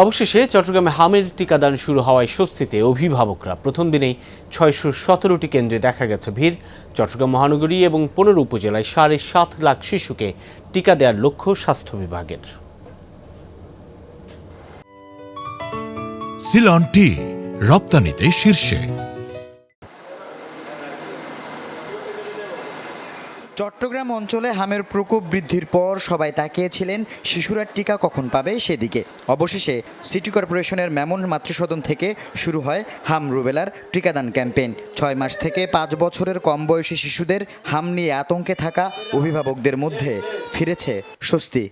অবশেষে চট্টগ্রামে হামের টিকাদান শুরু হওয়ায় স্বস্তিতে অভিভাবকরা। প্রথম দিনেই ৬১৭টি কেন্দ্রে দেখা গেছে ভিড়। চট্টগ্রাম মহানগরী এবং ১৫ উপজেলায় ৭.৫ লাখ শিশুকে টিকা দেওয়ার লক্ষ্য স্বাস্থ্য বিভাগের। সিলন টি রপ্তানিতে শীর্ষে। চট্টগ্রাম অঞ্চলে হামের প্রকোপ বৃদ্ধির পর সবাই তাকিয়েছিলেন শিশুরা টিকা কখন পাবে সেদিকে। অবশেষে সিটি কর্পোরেশনের মেমন মাতৃসদন থেকে শুরু হয় হাম রুবেলার টিকাদান ক্যাম্পেইন। ৬ মাস থেকে ৫ বছরের কম বয়সী শিশুদের হাম নিয়ে আতঙ্কে থাকা অভিভাবকদের মধ্যে ফিরেছে স্বস্তি।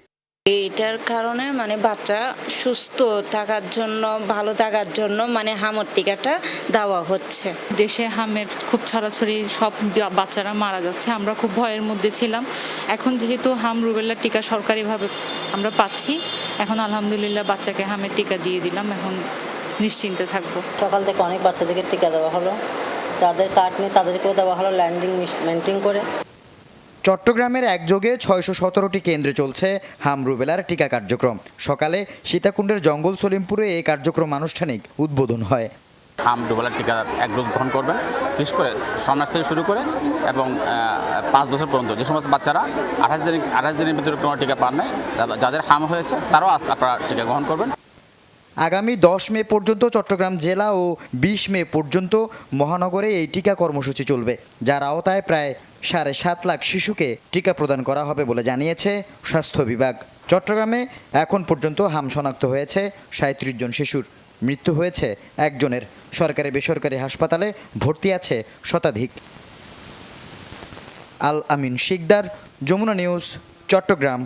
এটার কারণে বাচ্চা সুস্থ থাকার জন্য, ভালো থাকার জন্য হামের টিকাটা দেওয়া হচ্ছে। দেশে হামের খুব ছড়াছড়ি, সব বাচ্চারা মারা যাচ্ছে, আমরা খুব ভয়ের মধ্যে ছিলাম। এখন যেহেতু হাম রুবেলার টিকা সরকারিভাবে আমরা পাচ্ছি, এখন আলহামদুলিল্লাহ বাচ্চাকে হামের টিকা দিয়ে দিলাম, এখন নিশ্চিন্তে থাকবো। সকাল থেকে অনেক বাচ্চাদেরকে টিকা দেওয়া হলো, যাদের কার্ড নেই তাদেরকেও দেওয়া হলো ল্যান্ডিং মেনটেন করে। চট্টগ্রামের একযোগে ৬১৭টি কেন্দ্রে চলছে হাম রুবেলার টিকা কার্যক্রম। সকালে সীতাকুণ্ডের জঙ্গল সলিমপুরে এই কার্যক্রম আনুষ্ঠানিক উদ্বোধন হয়। হাম রুবেলার টিকা 1 ডোজ গ্রহণ করবেন, বিশেষ করে 6 মাস থেকে শুরু করে এবং 5 বছর পর্যন্ত যে সমস্ত বাচ্চারা 28 দিনের ভিতরে কোনো টিকা পান নাই, যাদের হাম হয়েছে তারাও আপনারা টিকা গ্রহণ করবেন। আগামী 10 মে পর্যন্ত চট্টগ্রাম জেলা ও 20 মে পর্যন্ত মহানগরে এই টিকা কর্মসূচি চলবে, যার আওতায় প্রায় 7.5 লাখ শিশুকে টিকা প্রদান করা হবে বলে জানিয়েছে স্বাস্থ্য বিভাগ। চট্টগ্রামে এখন পর্যন্ত হাম শনাক্ত হয়েছে 37 জন শিশুর, মৃত্যু হয়েছে 1 জনের। সরকারি বেসরকারি হাসপাতালে ভর্তি আছে শতাধিক। আল আমিন শিকদার, যমুনা নিউজ, চট্টগ্রাম।